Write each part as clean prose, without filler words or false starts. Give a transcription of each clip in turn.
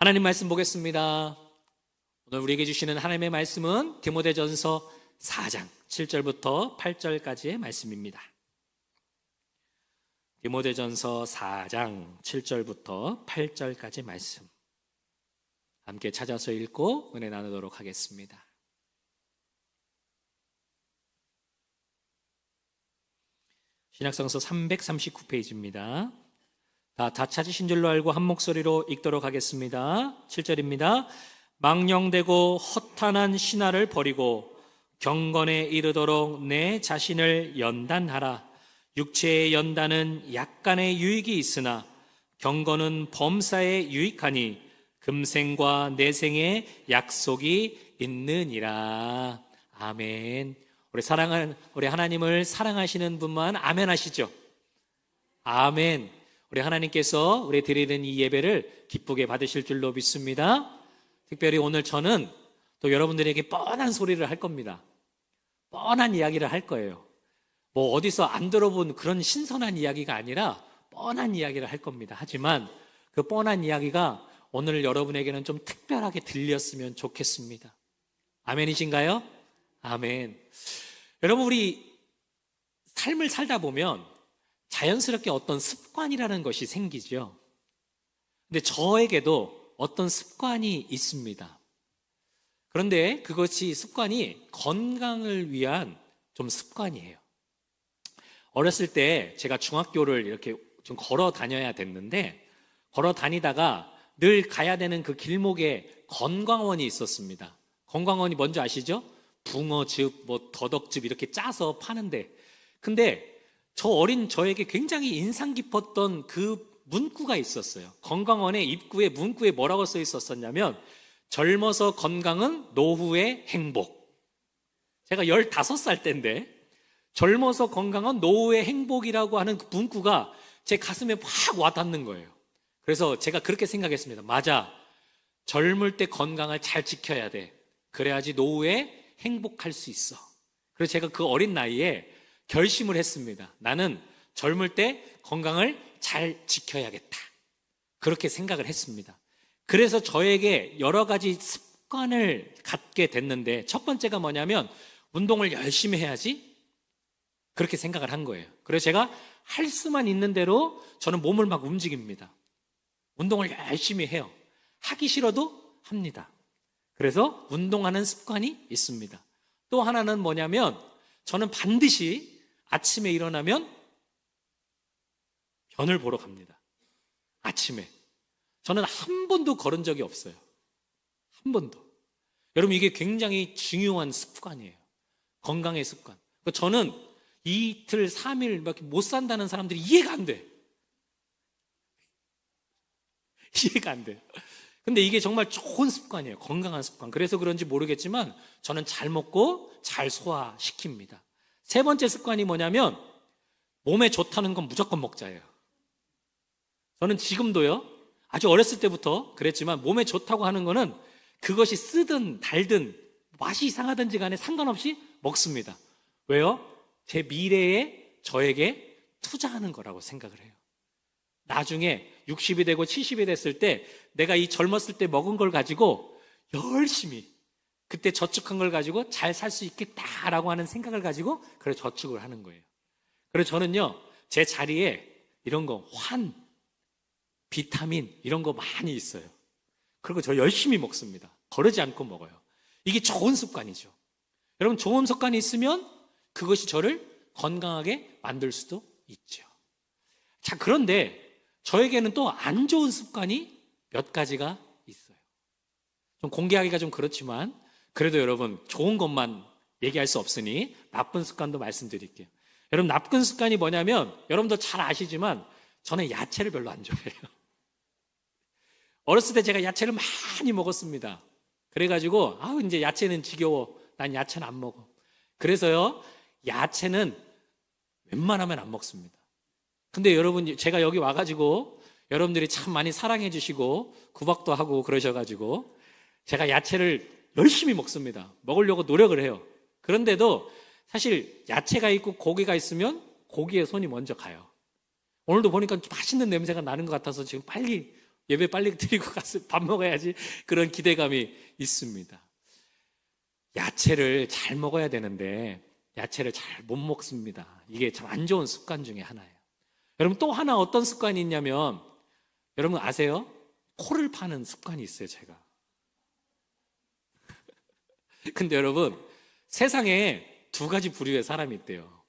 하나님 말씀 보겠습니다. 오늘 우리에게 주시는 하나님의 말씀은 디모데전서 4장 7절부터 8절까지의 말씀입니다. 디모데전서 4장 7절부터 8절까지 말씀 함께 찾아서 읽고 은혜 나누도록 하겠습니다. 신약성서 339페이지입니다. 다 찾으신 줄로 알고 한 목소리로 읽도록 하겠습니다. 7절입니다. 망령되고 허탄한 신화를 버리고 경건에 이르도록 내 자신을 연단하라. 육체의 연단은 약간의 유익이 있으나 경건은 범사에 유익하니 금생과 내생의 약속이 있느니라. 아멘. 우리 하나님을 사랑하시는 분만 아멘 하시죠? 아멘. 우리 하나님께서 우리 드리는 이 예배를 기쁘게 받으실 줄로 믿습니다. 특별히 오늘 저는 또 여러분들에게 뻔한 소리를 할 겁니다. 뻔한 이야기를 할 거예요. 뭐 어디서 안 들어본 그런 신선한 이야기가 아니라 뻔한 이야기를 할 겁니다. 하지만 그 뻔한 이야기가 오늘 여러분에게는 좀 특별하게 들렸으면 좋겠습니다. 아멘이신가요? 아멘. 여러분, 우리 삶을 살다 보면 자연스럽게 어떤 습관이라는 것이 생기죠. 근데 저에게도 어떤 습관이 있습니다. 그런데 그것이 습관이 건강을 위한 좀 습관이에요. 어렸을 때 제가 중학교를 이렇게 좀 걸어 다녀야 됐는데 걸어 다니다가 늘 가야 되는 그 길목에 건강원이 있었습니다. 건강원이 뭔지 아시죠? 붕어즙, 더덕즙 이렇게 짜서 파는데, 근데 저 어린 저에게 굉장히 인상 깊었던 그 문구가 있었어요. 건강원의 입구에 문구에 뭐라고 써 있었었냐면 젊어서 건강은 노후의 행복. 제가 15살 때인데 젊어서 건강은 노후의 행복이라고 하는 그 문구가 제 가슴에 확 와닿는 거예요. 그래서 제가 그렇게 생각했습니다. 맞아, 젊을 때 건강을 잘 지켜야 돼. 그래야지 노후에 행복할 수 있어. 그래서 제가 그 어린 나이에 결심을 했습니다. 나는 젊을 때 건강을 잘 지켜야겠다. 그렇게 생각을 했습니다. 그래서 저에게 여러 가지 습관을 갖게 됐는데 첫 번째가 뭐냐면 운동을 열심히 해야지. 그렇게 생각을 한 거예요. 그래서 제가 할 수만 있는 대로 저는 몸을 막 움직입니다. 운동을 열심히 해요. 하기 싫어도 합니다. 그래서 운동하는 습관이 있습니다. 또 하나는 뭐냐면 저는 반드시 아침에 일어나면 변을 보러 갑니다. 아침에. 저는 한 번도 걸은 적이 없어요. 한 번도. 여러분, 이게 굉장히 중요한 습관이에요. 건강의 습관. 저는 이틀, 3일밖에 못 산다는 사람들이 이해가 안 돼. 이해가 안 돼요. 근데 이게 정말 좋은 습관이에요. 건강한 습관. 그래서 그런지 모르겠지만 저는 잘 먹고 잘 소화시킵니다. 세 번째 습관이 뭐냐면 몸에 좋다는 건 무조건 먹자예요. 저는 지금도요, 아주 어렸을 때부터 그랬지만 몸에 좋다고 하는 거는 그것이 쓰든 달든 맛이 이상하든지 간에 상관없이 먹습니다. 왜요? 제 미래에 저에게 투자하는 거라고 생각을 해요. 나중에 60이 되고 70이 됐을 때 내가 이 젊었을 때 먹은 걸 가지고 열심히 그때 저축한 걸 가지고 잘 살 수 있겠다라고 하는 생각을 가지고 그래서 저축을 하는 거예요. 그래서 저는요, 제 자리에 이런 거 비타민 이런 거 많이 있어요. 그리고 저 열심히 먹습니다. 거르지 않고 먹어요. 이게 좋은 습관이죠. 여러분, 좋은 습관이 있으면 그것이 저를 건강하게 만들 수도 있죠. 자, 그런데 저에게는 또 안 좋은 습관이 몇 가지가 있어요. 좀 공개하기가 좀 그렇지만 그래도 여러분, 좋은 것만 얘기할 수 없으니 나쁜 습관도 말씀드릴게요. 여러분, 나쁜 습관이 뭐냐면 여러분도 잘 아시지만 저는 야채를 별로 안 좋아해요. 어렸을 때 제가 야채를 많이 먹었습니다. 그래가지고 이제 야채는 지겨워. 난 야채는 안 먹어. 그래서요, 야채는 웬만하면 안 먹습니다. 근데 여러분, 제가 여기 와가지고 여러분들이 참 많이 사랑해 주시고 구박도 하고 그러셔가지고 제가 야채를 열심히 먹습니다. 먹으려고 노력을 해요. 그런데도 사실 야채가 있고 고기가 있으면 고기에 손이 먼저 가요. 오늘도 보니까 맛있는 냄새가 나는 것 같아서 지금 빨리 예배 빨리 드리고 가서 밥 먹어야지 그런 기대감이 있습니다. 야채를 잘 먹어야 되는데 야채를 잘 못 먹습니다. 이게 참 안 좋은 습관 중에 하나예요. 여러분 또 하나 어떤 습관이 있냐면 여러분 아세요? 코를 파는 습관이 있어요, 제가. 근데 여러분 세상에 두 가지 부류의 사람이 있대요.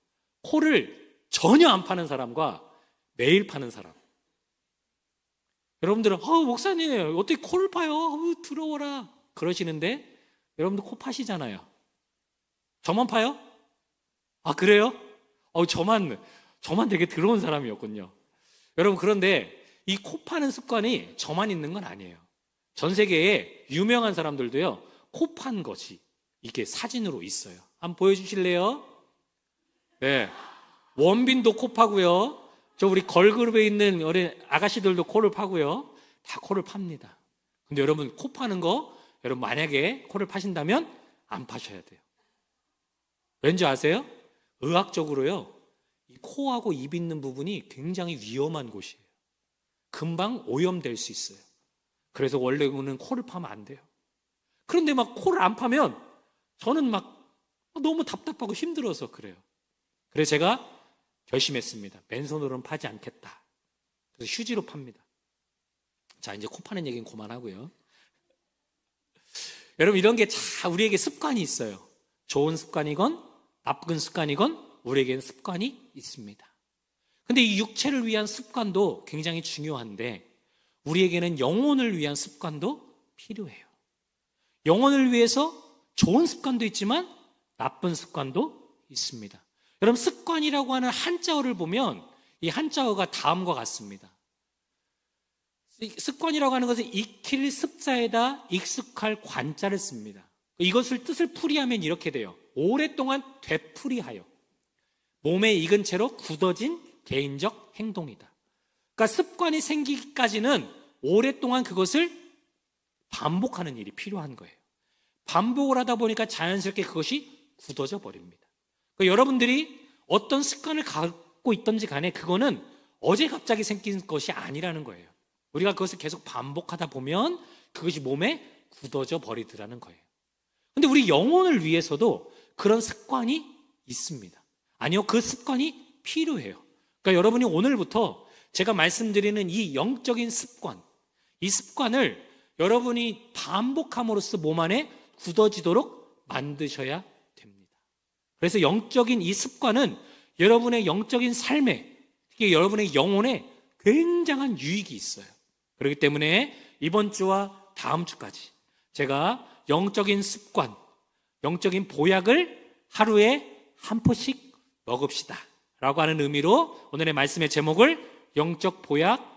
코를 전혀 안 파는 사람과 매일 파는 사람. 여러분들은 목사님 어떻게 코를 파요? 더러워라 그러시는데 여러분들 코 파시잖아요. 저만 파요? 아 그래요? 저만 되게 더러운 사람이었군요. 여러분 그런데 이 코 파는 습관이 저만 있는 건 아니에요. 전 세계에 유명한 사람들도요 코 판 것이 이게 사진으로 있어요. 한번 보여주실래요? 네, 원빈도 코 파고요. 저 우리 걸그룹에 있는 어린 아가씨들도 코를 파고요. 다 코를 팝니다. 근데 여러분 코 파는 거 여러분 만약에 코를 파신다면 안 파셔야 돼요. 왠지 아세요? 의학적으로요 이 코하고 입 있는 부분이 굉장히 위험한 곳이에요. 금방 오염될 수 있어요. 그래서 원래는 코를 파면 안 돼요. 그런데 막 코를 안 파면 저는 막 너무 답답하고 힘들어서 그래요. 그래서 제가 결심했습니다. 맨손으로는 파지 않겠다. 그래서 휴지로 팝니다. 자, 이제 코 파는 얘기는 그만하고요. 여러분 이런 게 우리에게 습관이 있어요. 좋은 습관이건 나쁜 습관이건 우리에게는 습관이 있습니다. 근데 이 육체를 위한 습관도 굉장히 중요한데 우리에게는 영혼을 위한 습관도 필요해요. 영혼을 위해서 좋은 습관도 있지만 나쁜 습관도 있습니다. 여러분 습관이라고 하는 한자어를 보면 이 한자어가 다음과 같습니다. 습관이라고 하는 것은 익힐 습자에다 익숙할 관자를 씁니다. 이것을 뜻을 풀이하면 이렇게 돼요. 오랫동안 되풀이하여 몸에 익은 채로 굳어진 개인적 행동이다. 그러니까 습관이 생기기까지는 오랫동안 그것을 반복하는 일이 필요한 거예요. 반복을 하다 보니까 자연스럽게 그것이 굳어져 버립니다. 그러니까 여러분들이 어떤 습관을 갖고 있든지 간에 그거는 어제 갑자기 생긴 것이 아니라는 거예요. 우리가 그것을 계속 반복하다 보면 그것이 몸에 굳어져 버리더라는 거예요. 근데 우리 영혼을 위해서도 그런 습관이 있습니다. 아니요, 그 습관이 필요해요. 그러니까 여러분이 오늘부터 제가 말씀드리는 이 영적인 습관, 이 습관을 여러분이 반복함으로써 몸 안에 굳어지도록 만드셔야 됩니다. 그래서 영적인 이 습관은 여러분의 영적인 삶에, 특히 여러분의 영혼에 굉장한 유익이 있어요. 그렇기 때문에 이번 주와 다음 주까지 제가 영적인 습관, 영적인 보약을 하루에 한 포씩 먹읍시다 라고 하는 의미로 오늘의 말씀의 제목을 영적 보약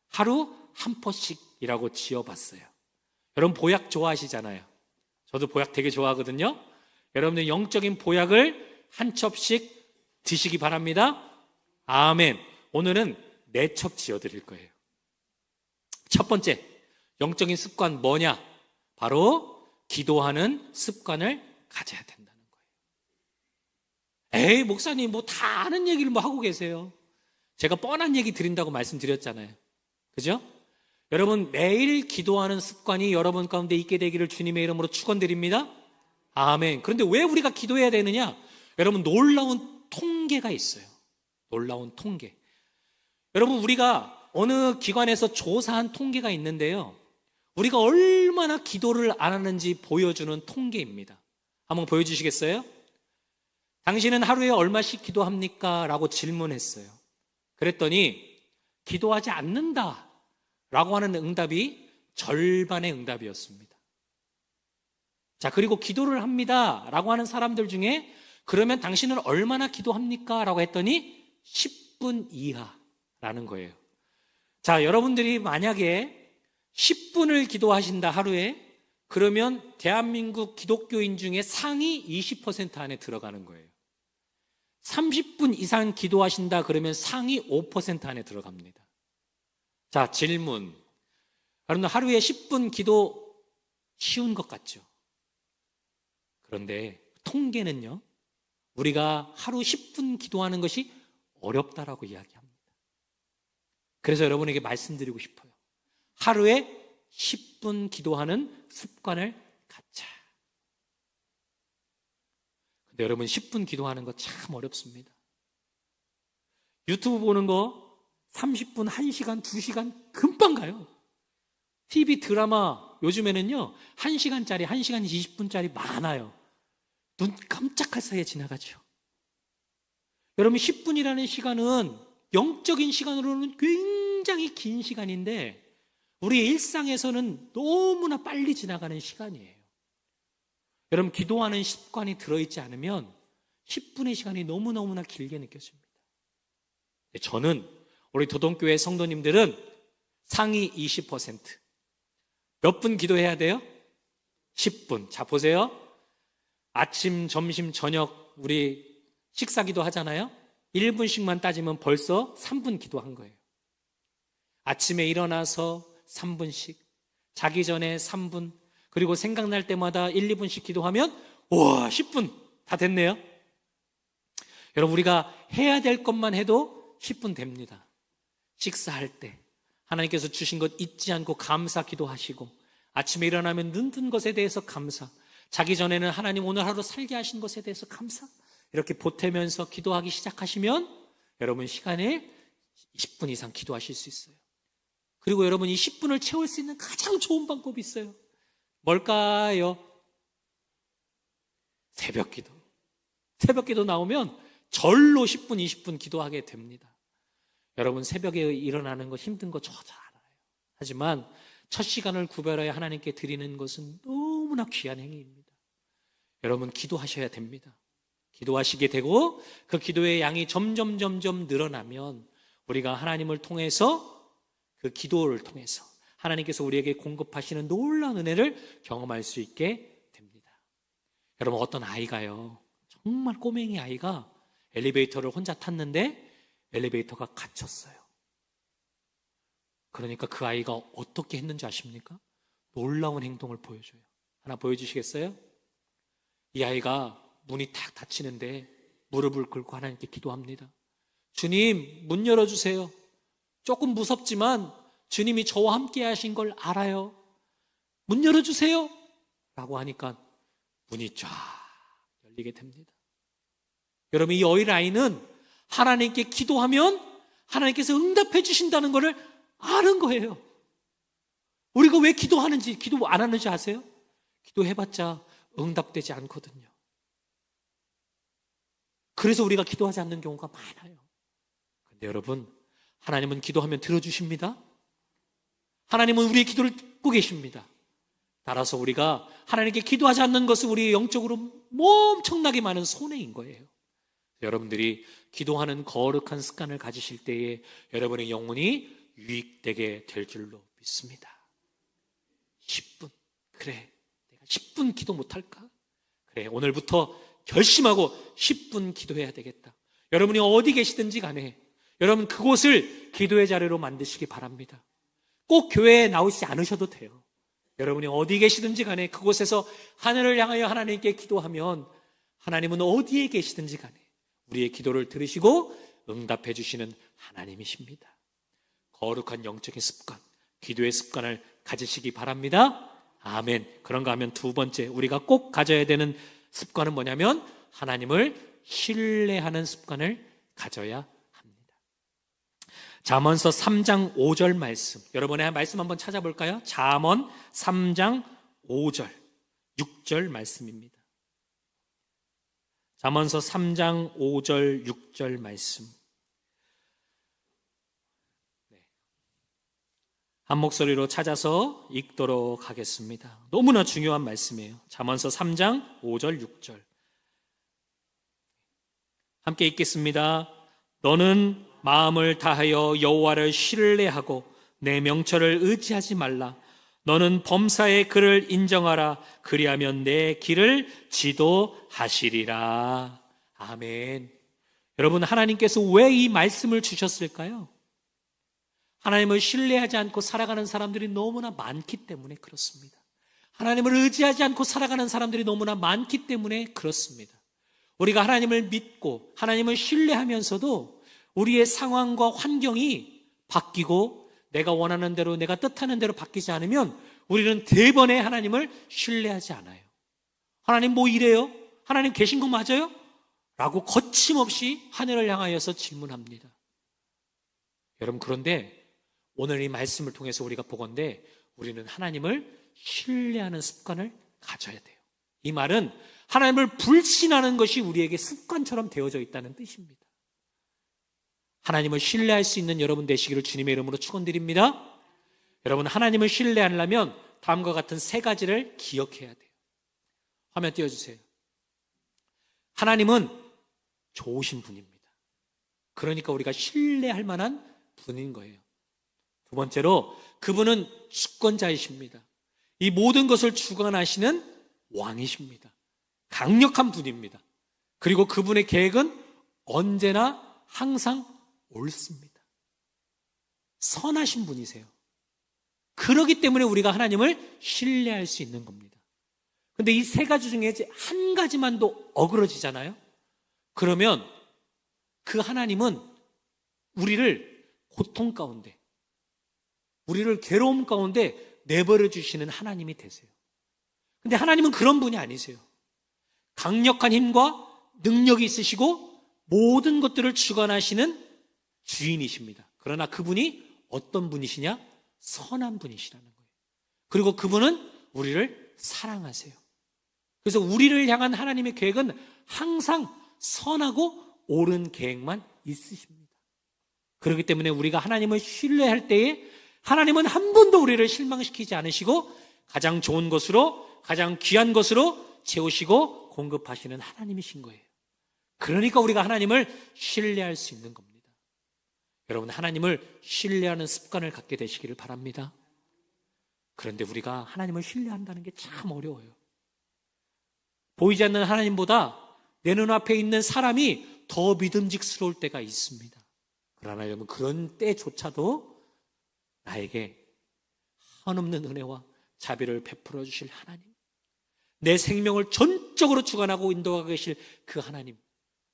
하루 한 포씩이라고 지어봤어요. 여러분 보약 좋아하시잖아요. 저도 보약 되게 좋아하거든요. 여러분들 영적인 보약을 한 첩씩 드시기 바랍니다. 아멘. 오늘은 4첩 지어드릴 거예요. 첫 번째 영적인 습관 뭐냐? 바로 기도하는 습관을 가져야 된다는 거예요. 에이 목사님 뭐 다 아는 얘기를 뭐 하고 계세요. 제가 뻔한 얘기 드린다고 말씀드렸잖아요. 그죠? 여러분 매일 기도하는 습관이 여러분 가운데 있게 되기를 주님의 이름으로 축원드립니다. 아멘. 그런데 왜 우리가 기도해야 되느냐? 여러분 놀라운 통계가 있어요. 놀라운 통계. 여러분 우리가 어느 기관에서 조사한 통계가 있는데요. 우리가 얼마나 기도를 안 하는지 보여주는 통계입니다. 한번 보여주시겠어요? 당신은 하루에 얼마씩 기도합니까? 라고 질문했어요. 그랬더니 기도하지 않는다 라고 하는 응답이 절반의 응답이었습니다. 자, 그리고 기도를 합니다 라고 하는 사람들 중에 그러면 당신은 얼마나 기도합니까? 라고 했더니 10분 이하라는 거예요. 자, 여러분들이 만약에 10분을 기도하신다 하루에 그러면 대한민국 기독교인 중에 상위 20% 안에 들어가는 거예요. 30분 이상 기도하신다 그러면 상위 5% 안에 들어갑니다. 자, 질문. 여러분 하루에 10분 기도 쉬운 것 같죠? 그런데 통계는요. 우리가 하루 10분 기도하는 것이 어렵다라고 이야기합니다. 그래서 여러분에게 말씀드리고 싶어요. 하루에 10분 기도하는 습관을 갖자. 근데 여러분 10분 기도하는 거 참 어렵습니다. 유튜브 보는 거 30분, 1시간, 2시간 금방 가요. TV 드라마 요즘에는요 1시간짜리, 1시간 20분짜리 많아요. 눈 깜짝할 사이에 지나가죠. 여러분 10분이라는 시간은 영적인 시간으로는 굉장히 긴 시간인데 우리의 일상에서는 너무나 빨리 지나가는 시간이에요. 여러분 기도하는 습관이 들어있지 않으면 10분의 시간이 너무너무나 길게 느껴집니다. 저는 우리 도동교회 성도님들은 상위 20%. 몇 분 기도해야 돼요? 10분. 자, 보세요. 아침, 점심, 저녁 우리 식사 기도하잖아요. 1분씩만 따지면 벌써 3분 기도한 거예요. 아침에 일어나서 3분씩, 자기 전에 3분, 그리고 생각날 때마다 1, 2분씩 기도하면 우와 10분 다 됐네요. 여러분 우리가 해야 될 것만 해도 10분 됩니다. 식사할 때 하나님께서 주신 것 잊지 않고 감사 기도하시고, 아침에 일어나면 눈 뜬 것에 대해서 감사, 자기 전에는 하나님 오늘 하루 살게 하신 것에 대해서 감사, 이렇게 보태면서 기도하기 시작하시면 여러분 시간에 10분 이상 기도하실 수 있어요. 그리고 여러분 이 10분을 채울 수 있는 가장 좋은 방법이 있어요. 뭘까요? 새벽 기도. 새벽 기도 나오면 절로 10분, 20분 기도하게 됩니다. 여러분 새벽에 일어나는 거 힘든 거 저도 알아요. 하지만 첫 시간을 구별하여 하나님께 드리는 것은 너무나 귀한 행위입니다. 여러분 기도하셔야 됩니다. 기도하시게 되고 그 기도의 양이 점점 늘어나면 우리가 하나님을 통해서, 그 기도를 통해서 하나님께서 우리에게 공급하시는 놀라운 은혜를 경험할 수 있게 됩니다. 여러분 어떤 아이가요, 정말 꼬맹이 아이가 엘리베이터를 혼자 탔는데 엘리베이터가 갇혔어요. 그러니까 그 아이가 어떻게 했는지 아십니까? 놀라운 행동을 보여줘요. 하나 보여주시겠어요? 이 아이가 문이 탁 닫히는데 무릎을 꿇고 하나님께 기도합니다. 주님, 문 열어주세요. 조금 무섭지만 주님이 저와 함께 하신 걸 알아요. 문 열어주세요. 라고 하니까 문이 쫙 열리게 됩니다. 여러분 이 어린아이는 하나님께 기도하면 하나님께서 응답해 주신다는 것을 아는 거예요. 우리가 왜 기도하는지, 기도 안 하는지 아세요? 기도해봤자 응답되지 않거든요. 그래서 우리가 기도하지 않는 경우가 많아요. 근데 여러분, 하나님은 기도하면 들어주십니다. 하나님은 우리의 기도를 듣고 계십니다. 따라서 우리가 하나님께 기도하지 않는 것은 우리의 영적으로 엄청나게 많은 손해인 거예요. 여러분들이 기도하는 거룩한 습관을 가지실 때에 여러분의 영혼이 유익되게 될 줄로 믿습니다. 10분, 그래 내가 10분 기도 못할까? 그래 오늘부터 결심하고 10분 기도해야 되겠다. 여러분이 어디 계시든지 간에 여러분 그곳을 기도의 자리로 만드시기 바랍니다. 꼭 교회에 나오시지 않으셔도 돼요. 여러분이 어디 계시든지 간에 그곳에서 하늘을 향하여 하나님께 기도하면 하나님은 어디에 계시든지 간에 우리의 기도를 들으시고 응답해 주시는 하나님이십니다. 거룩한 영적인 습관, 기도의 습관을 가지시기 바랍니다. 아멘. 그런가 하면 두 번째 우리가 꼭 가져야 되는 습관은 뭐냐면 하나님을 신뢰하는 습관을 가져야 합니다. 잠언서 3장 5절 말씀, 여러분의 말씀 한번 찾아볼까요? 잠언 3장 5절 6절 말씀입니다. 잠언서 3장 5절 6절 말씀, 한 목소리로 찾아서 읽도록 하겠습니다. 너무나 중요한 말씀이에요. 잠언서 3장 5절 6절 함께 읽겠습니다. 너는 마음을 다하여 여호와를 신뢰하고 내 명철을 의지하지 말라. 너는 범사의 그를 인정하라. 그리하면 내 길을 지도하시리라. 아멘. 여러분 하나님께서 왜 이 말씀을 주셨을까요? 하나님을 신뢰하지 않고 살아가는 사람들이 너무나 많기 때문에 그렇습니다. 하나님을 의지하지 않고 살아가는 사람들이 너무나 많기 때문에 그렇습니다. 우리가 하나님을 믿고 하나님을 신뢰하면서도 우리의 상황과 환경이 바뀌고 내가 원하는 대로, 내가 뜻하는 대로 바뀌지 않으면 우리는 대번에 하나님을 신뢰하지 않아요. 하나님 뭐 이래요? 하나님 계신 거 맞아요? 라고 거침없이 하늘을 향하여서 질문합니다. 여러분, 그런데 오늘 이 말씀을 통해서 우리가 보건대 우리는 하나님을 신뢰하는 습관을 가져야 돼요. 이 말은 하나님을 불신하는 것이 우리에게 습관처럼 되어져 있다는 뜻입니다. 하나님을 신뢰할 수 있는 여러분 되시기를 주님의 이름으로 축원드립니다. 여러분, 하나님을 신뢰하려면 다음과 같은 세 가지를 기억해야 돼요. 화면 띄워주세요. 하나님은 좋으신 분입니다. 그러니까 우리가 신뢰할 만한 분인 거예요. 두 번째로, 그분은 주권자이십니다. 이 모든 것을 주관하시는 왕이십니다. 강력한 분입니다. 그리고 그분의 계획은 언제나 항상 옳습니다. 선하신 분이세요. 그렇기 때문에 우리가 하나님을 신뢰할 수 있는 겁니다. 근데 이 세 가지 중에 한 가지만도 어그러지잖아요? 그러면 그 하나님은 우리를 고통 가운데, 우리를 괴로움 가운데 내버려 주시는 하나님이 되세요. 근데 하나님은 그런 분이 아니세요. 강력한 힘과 능력이 있으시고 모든 것들을 주관하시는 주인이십니다. 그러나 그분이 어떤 분이시냐? 선한 분이시라는 거예요. 그리고 그분은 우리를 사랑하세요. 그래서 우리를 향한 하나님의 계획은 항상 선하고 옳은 계획만 있으십니다. 그렇기 때문에 우리가 하나님을 신뢰할 때에 하나님은 한 번도 우리를 실망시키지 않으시고 가장 좋은 것으로, 가장 귀한 것으로 채우시고 공급하시는 하나님이신 거예요. 그러니까 우리가 하나님을 신뢰할 수 있는 겁니다. 여러분, 하나님을 신뢰하는 습관을 갖게 되시기를 바랍니다. 그런데 우리가 하나님을 신뢰한다는 게 참 어려워요. 보이지 않는 하나님보다 내 눈앞에 있는 사람이 더 믿음직스러울 때가 있습니다. 그러나 여러분, 그런 때조차도 나에게 한없는 은혜와 자비를 베풀어 주실 하나님, 내 생명을 전적으로 주관하고 인도하고 계실 그 하나님,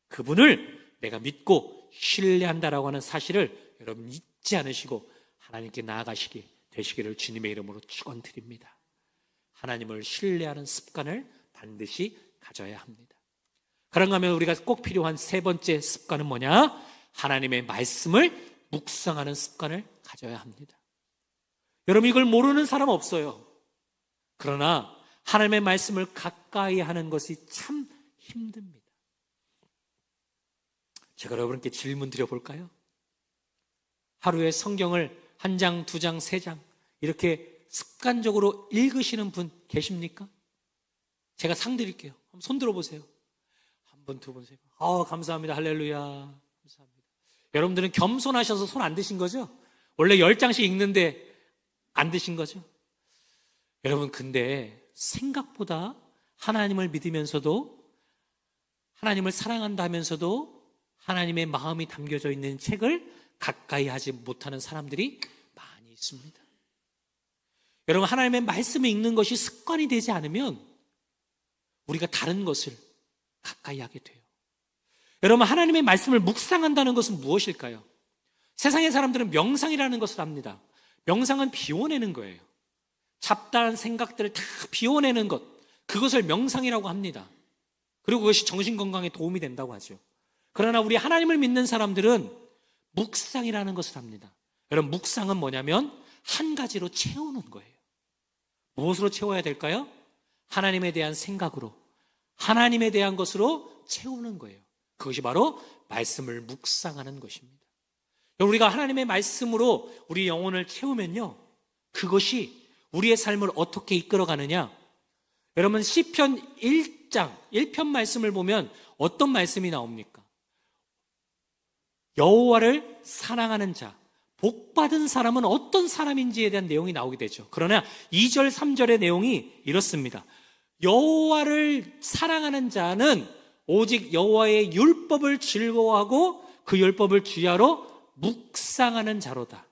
그분을 내가 믿고 신뢰한다라고 하는 사실을 여러분 잊지 않으시고 하나님께 나아가시기 되시기를 주님의 이름으로 축원드립니다. 하나님을 신뢰하는 습관을 반드시 가져야 합니다. 그런가 하면 우리가 꼭 필요한 세 번째 습관은 뭐냐? 하나님의 말씀을 묵상하는 습관을 가져야 합니다. 여러분, 이걸 모르는 사람 없어요. 그러나 하나님의 말씀을 가까이 하는 것이 참 힘듭니다. 제가 여러분께 질문 드려볼까요? 하루에 성경을 한 장, 두 장, 세 장 이렇게 습관적으로 읽으시는 분 계십니까? 제가 상 드릴게요. 한번 손 들어보세요. 한 번, 두 번, 세 번. 감사합니다. 할렐루야. 감사합니다. 여러분들은 겸손하셔서 손 안 드신 거죠? 원래 10장씩 읽는데 안 드신 거죠? 여러분, 근데 생각보다 하나님을 믿으면서도, 하나님을 사랑한다 하면서도 하나님의 마음이 담겨져 있는 책을 가까이 하지 못하는 사람들이 많이 있습니다. 여러분, 하나님의 말씀을 읽는 것이 습관이 되지 않으면 우리가 다른 것을 가까이 하게 돼요. 여러분, 하나님의 말씀을 묵상한다는 것은 무엇일까요? 세상의 사람들은 명상이라는 것을 합니다. 명상은 비워내는 거예요. 잡다한 생각들을 다 비워내는 것, 그것을 명상이라고 합니다. 그리고 그것이 정신건강에 도움이 된다고 하죠. 그러나 우리 하나님을 믿는 사람들은 묵상이라는 것을 합니다. 여러분, 묵상은 뭐냐면 한 가지로 채우는 거예요. 무엇으로 채워야 될까요? 하나님에 대한 생각으로, 하나님에 대한 것으로 채우는 거예요. 그것이 바로 말씀을 묵상하는 것입니다. 우리가 하나님의 말씀으로 우리 영혼을 채우면요, 그것이 우리의 삶을 어떻게 이끌어가느냐? 여러분, 시편 1장 1편 말씀을 보면 어떤 말씀이 나옵니까? 여호와를 사랑하는 자, 복받은 사람은 어떤 사람인지에 대한 내용이 나오게 되죠. 그러나 2절 3절의 내용이 이렇습니다. 여호와를 사랑하는 자는 오직 여호와의 율법을 즐거워하고 그 율법을 주야로 묵상하는 자로다.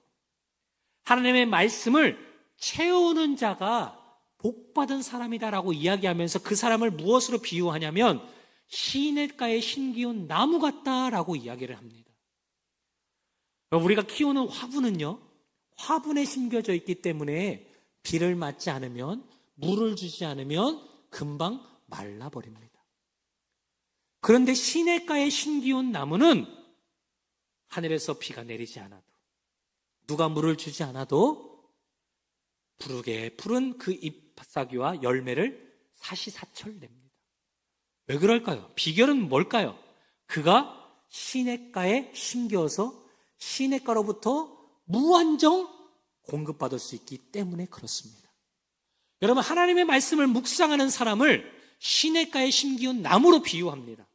하나님의 말씀을 채우는 자가 복받은 사람이다라고 이야기하면서 그 사람을 무엇으로 비유하냐면 시냇가에 심기운 나무 같다라고 이야기를 합니다. 우리가 키우는 화분은요, 화분에 심겨져 있기 때문에 비를 맞지 않으면, 물을 주지 않으면 금방 말라버립니다. 그런데 시냇가에 심기운 나무는 하늘에서 비가 내리지 않아도, 누가 물을 주지 않아도 푸르게 푸른 그 잎사귀와 열매를 사시사철 냅니다. 왜 그럴까요? 비결은 뭘까요? 그가 시냇가에 심겨서 시냇가로부터 무한정 공급받을 수 있기 때문에 그렇습니다. 여러분, 하나님의 말씀을 묵상하는 사람을 시냇가에 심기운 나무로 비유합니다.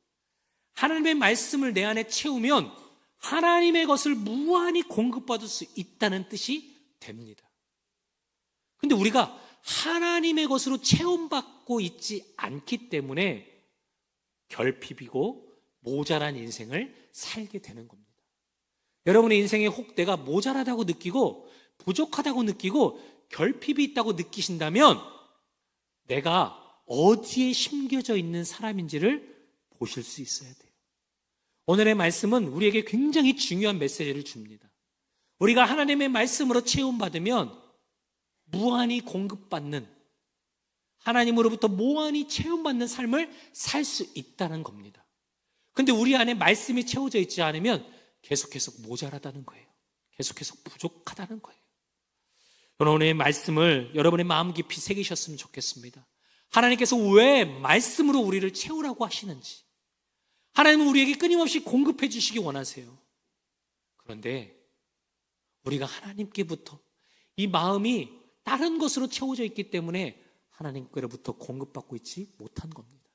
하나님의 말씀을 내 안에 채우면 하나님의 것을 무한히 공급받을 수 있다는 뜻이 됩니다. 근데 우리가 하나님의 것으로 체험받고 있지 않기 때문에 결핍이고 모자란 인생을 살게 되는 겁니다. 여러분의 인생에 혹 내가 모자라다고 느끼고 부족하다고 느끼고 결핍이 있다고 느끼신다면 내가 어디에 심겨져 있는 사람인지를 보실 수 있어야 돼요. 오늘의 말씀은 우리에게 굉장히 중요한 메시지를 줍니다. 우리가 하나님의 말씀으로 체험받으면 무한히 공급받는, 하나님으로부터 무한히 체험받는 삶을 살 수 있다는 겁니다. 근데 우리 안에 말씀이 채워져 있지 않으면 계속해서 모자라다는 거예요. 계속해서 부족하다는 거예요. 오늘의 말씀을 여러분의 마음 깊이 새기셨으면 좋겠습니다. 하나님께서 왜 말씀으로 우리를 채우라고 하시는지, 하나님은 우리에게 끊임없이 공급해 주시기 원하세요. 그런데 우리가 하나님께부터 이 마음이 다른 것으로 채워져 있기 때문에 하나님께로부터 공급받고 있지 못한 겁니다.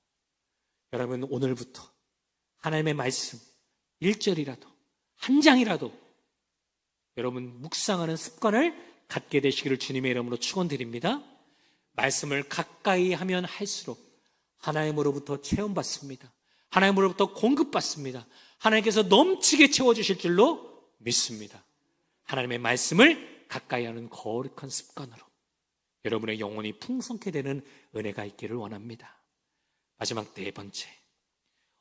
여러분, 오늘부터 하나님의 말씀 1절이라도 한 장이라도 여러분 묵상하는 습관을 갖게 되시기를 주님의 이름으로 축원드립니다. 말씀을 가까이 하면 할수록 하나님으로부터 체험받습니다. 하나님으로부터 공급받습니다. 하나님께서 넘치게 채워주실 줄로 믿습니다. 하나님의 말씀을 가까이 하는 거룩한 습관으로 여러분의 영혼이 풍성케 되는 은혜가 있기를 원합니다. 마지막 네 번째,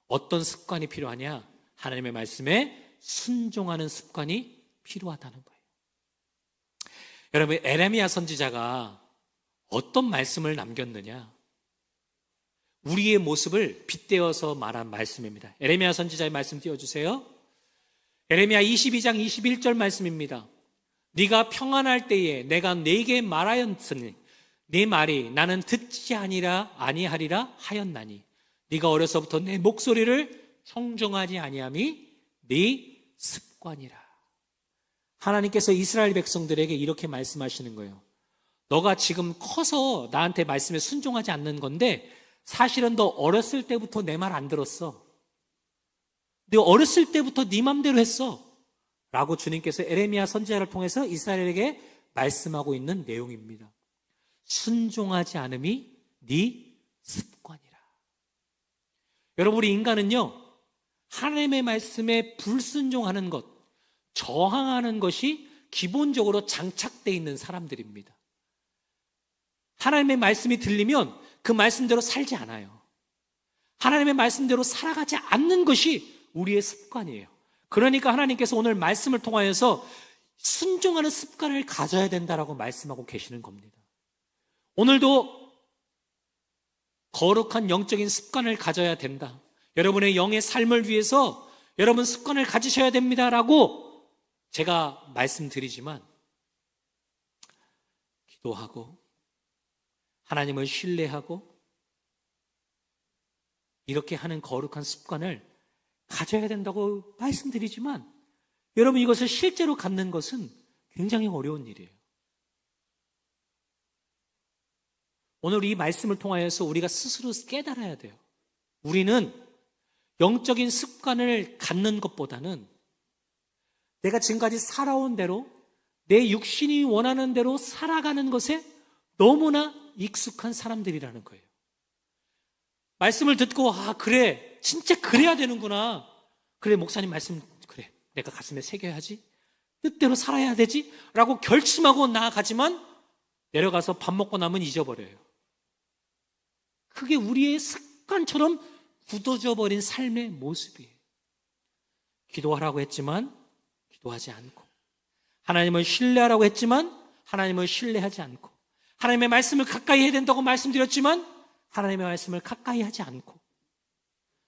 어떤 습관이 필요하냐? 하나님의 말씀에 순종하는 습관이 필요하다는 거예요. 여러분, 에레미야 선지자가 어떤 말씀을 남겼느냐? 우리의 모습을 빗대어서 말한 말씀입니다. 에레미야 선지자의 말씀 띄워주세요. 에레미야 22장 21절 말씀입니다. 네가 평안할 때에 내가 네게 말하였으니 네 말이 나는 듣지 아니하리라 하였나니 네가 어려서부터 내 목소리를 청종하지 아니함이 네 습관이라. 하나님께서 이스라엘 백성들에게 이렇게 말씀하시는 거예요. 너가 지금 커서 나한테 말씀에 순종하지 않는 건데 사실은 너 어렸을 때부터 내 말 안 들었어. 너 어렸을 때부터 네 맘대로 했어. 라고 주님께서 에레미야 선지자를 통해서 이스라엘에게 말씀하고 있는 내용입니다. 순종하지 않음이 네 습관이라. 여러분, 우리 인간은요, 하나님의 말씀에 불순종하는 것, 저항하는 것이 기본적으로 장착되어 있는 사람들입니다. 하나님의 말씀이 들리면 그 말씀대로 살지 않아요. 하나님의 말씀대로 살아가지 않는 것이 우리의 습관이에요. 그러니까 하나님께서 오늘 말씀을 통하여서 순종하는 습관을 가져야 된다라고 말씀하고 계시는 겁니다. 오늘도 거룩한 영적인 습관을 가져야 된다. 여러분의 영의 삶을 위해서 여러분 습관을 가지셔야 됩니다라고 제가 말씀드리지만 기도하고 하나님을 신뢰하고 이렇게 하는 거룩한 습관을 가져야 된다고 말씀드리지만 여러분 이것을 실제로 갖는 것은 굉장히 어려운 일이에요. 오늘 이 말씀을 통하여서 우리가 스스로 깨달아야 돼요. 우리는 영적인 습관을 갖는 것보다는 내가 지금까지 살아온 대로 내 육신이 원하는 대로 살아가는 것에 너무나 익숙한 사람들이라는 거예요. 말씀을 듣고 그래 진짜 그래야 되는구나. 그래 목사님 말씀 그래 내가 가슴에 새겨야지. 뜻대로 살아야 되지 라고 결심하고 나아가지만 내려가서 밥 먹고 나면 잊어버려요. 그게 우리의 습관처럼 굳어져 버린 삶의 모습이에요. 기도하라고 했지만 기도하지 않고 하나님을 신뢰하라고 했지만 하나님을 신뢰하지 않고, 하나님의 말씀을 가까이 해야 된다고 말씀드렸지만 하나님의 말씀을 가까이 하지 않고,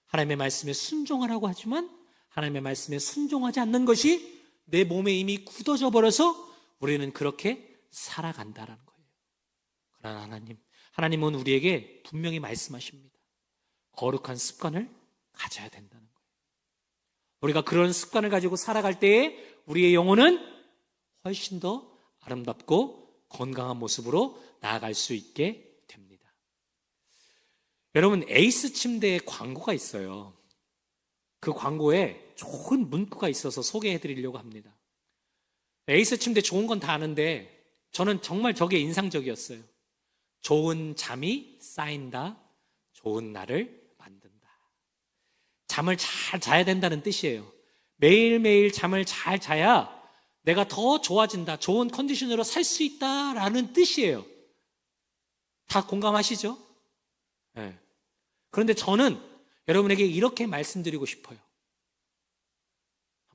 하나님의 말씀에 순종하라고 하지만 하나님의 말씀에 순종하지 않는 것이 내 몸에 이미 굳어져 버려서 우리는 그렇게 살아간다라는 거예요. 그러나 하나님은 우리에게 분명히 말씀하십니다. 거룩한 습관을 가져야 된다는 거예요. 우리가 그런 습관을 가지고 살아갈 때에 우리의 영혼은 훨씬 더 아름답고 건강한 모습으로 나아갈 수 있게 됩니다. 여러분, 에이스 침대에 광고가 있어요. 그 광고에 좋은 문구가 있어서 소개해 드리려고 합니다. 에이스 침대 좋은 건 다 아는데 저는 정말 저게 인상적이었어요. 좋은 잠이 쌓인다, 좋은 날을 만든다. 잠을 잘 자야 된다는 뜻이에요. 매일매일 잠을 잘 자야 내가 더 좋아진다, 좋은 컨디션으로 살 수 있다라는 뜻이에요. 다 공감하시죠? 네. 그런데 저는 여러분에게 이렇게 말씀드리고 싶어요.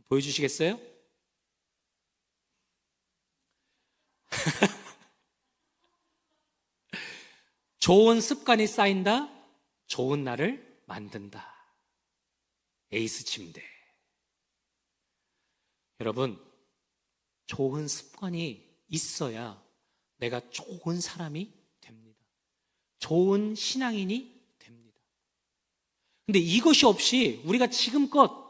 보여주시겠어요? 좋은 습관이 쌓인다, 좋은 날을 만든다. 에이스 침대. 여러분, 좋은 습관이 있어야 내가 좋은 사람이 됩니다. 좋은 신앙인이 됩니다. 근데 이것이 없이 우리가 지금껏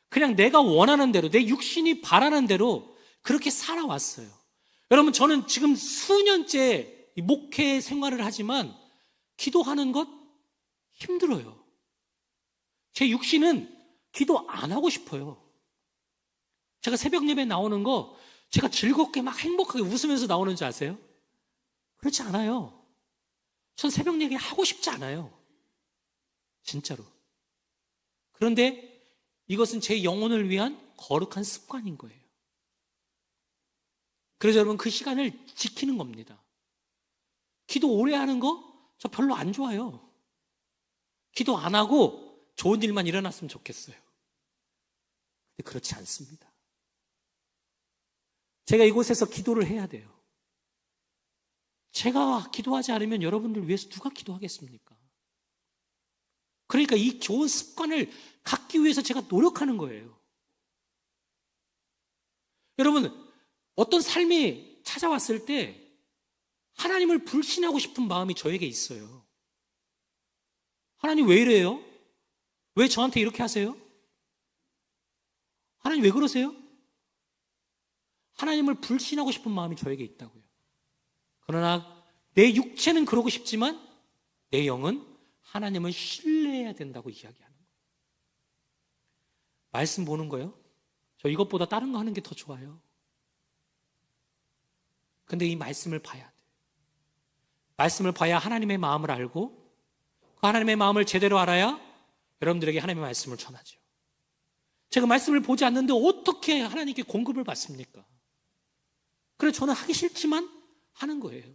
그냥 내가 원하는 대로, 내 육신이 바라는 대로 그렇게 살아왔어요. 여러분, 저는 지금 수년째 목회 생활을 하지만 기도하는 것 힘들어요. 제 육신은 기도 안 하고 싶어요. 제가 새벽 예배 나오는 거 제가 즐겁게 막 행복하게 웃으면서 나오는 줄 아세요? 그렇지 않아요. 전 새벽 예배 하고 싶지 않아요. 진짜로. 그런데 이것은 제 영혼을 위한 거룩한 습관인 거예요. 그래서 여러분, 그 시간을 지키는 겁니다. 기도 오래 하는 거 저 별로 안 좋아요. 기도 안 하고 좋은 일만 일어났으면 좋겠어요. 근데 그렇지 않습니다. 제가 이곳에서 기도를 해야 돼요. 제가 기도하지 않으면 여러분들 위해서 누가 기도하겠습니까? 그러니까 이 좋은 습관을 갖기 위해서 제가 노력하는 거예요. 여러분, 어떤 삶이 찾아왔을 때 하나님을 불신하고 싶은 마음이 저에게 있어요. 하나님 왜 이래요? 왜 저한테 이렇게 하세요? 하나님 왜 그러세요? 하나님을 불신하고 싶은 마음이 저에게 있다고요. 그러나 내 육체는 그러고 싶지만 내 영은 하나님을 신뢰해야 된다고 이야기하는 거예요. 말씀 보는 거요? 저 이것보다 다른 거 하는 게 더 좋아요. 근데 이 말씀을 봐야 돼요. 말씀을 봐야 하나님의 마음을 알고 그 하나님의 마음을 제대로 알아야 여러분들에게 하나님의 말씀을 전하죠. 제가 말씀을 보지 않는데 어떻게 하나님께 공급을 받습니까? 그래서 저는 하기 싫지만 하는 거예요.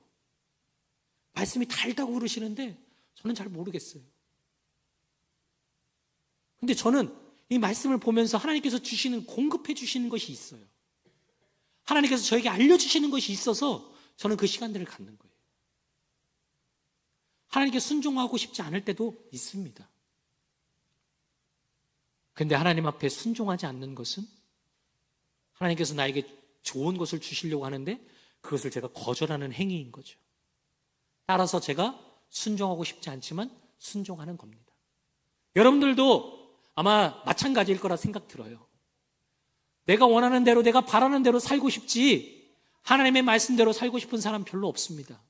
말씀이 달다고 그러시는데 저는 잘 모르겠어요. 근데 저는 이 말씀을 보면서 하나님께서 주시는, 공급해 주시는 것이 있어요. 하나님께서 저에게 알려주시는 것이 있어서 저는 그 시간들을 갖는 거예요. 하나님께 순종하고 싶지 않을 때도 있습니다. 근데 하나님 앞에 순종하지 않는 것은 하나님께서 나에게 좋은 것을 주시려고 하는데 그것을 제가 거절하는 행위인 거죠. 따라서 제가 순종하고 싶지 않지만 순종하는 겁니다. 여러분들도 아마 마찬가지일 거라 생각 들어요. 내가 원하는 대로, 내가 바라는 대로 살고 싶지 하나님의 말씀대로 살고 싶은 사람 별로 없습니다.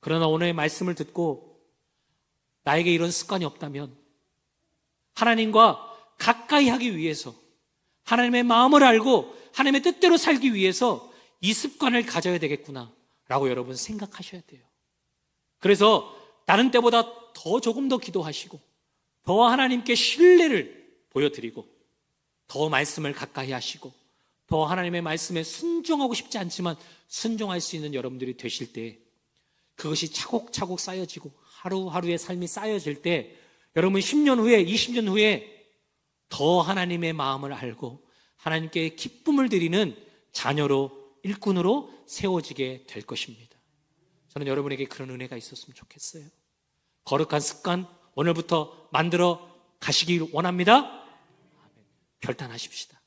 그러나 오늘의 말씀을 듣고 나에게 이런 습관이 없다면 하나님과 가까이 하기 위해서, 하나님의 마음을 알고 하나님의 뜻대로 살기 위해서 이 습관을 가져야 되겠구나 라고 여러분 생각하셔야 돼요. 그래서 다른 때보다 더 조금 더 기도하시고 더 하나님께 신뢰를 보여드리고 더 말씀을 가까이 하시고 더 하나님의 말씀에 순종하고 싶지 않지만 순종할 수 있는 여러분들이 되실 때 그것이 차곡차곡 쌓여지고 하루하루의 삶이 쌓여질 때 여러분 10년 후에, 20년 후에 더 하나님의 마음을 알고 하나님께 기쁨을 드리는 자녀로, 일꾼으로 세워지게 될 것입니다. 저는 여러분에게 그런 은혜가 있었으면 좋겠어요. 거룩한 습관 오늘부터 만들어 가시길 원합니다. 결단하십시다.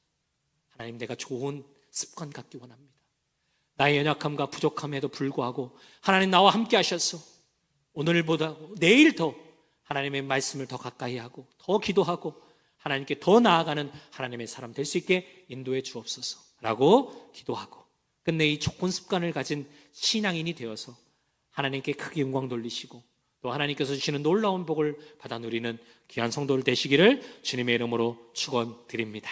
하나님, 내가 좋은 습관 갖기 원합니다. 나의 연약함과 부족함에도 불구하고 하나님 나와 함께 하셔서 오늘보다 내일 더 하나님의 말씀을 더 가까이 하고 더 기도하고 하나님께 더 나아가는 하나님의 사람 될 수 있게 인도해 주옵소서 라고 기도하고, 끝내 이 좋은 습관을 가진 신앙인이 되어서 하나님께 크게 영광 돌리시고 또 하나님께서 주시는 놀라운 복을 받아 누리는 귀한 성도들 되시기를 주님의 이름으로 축원드립니다.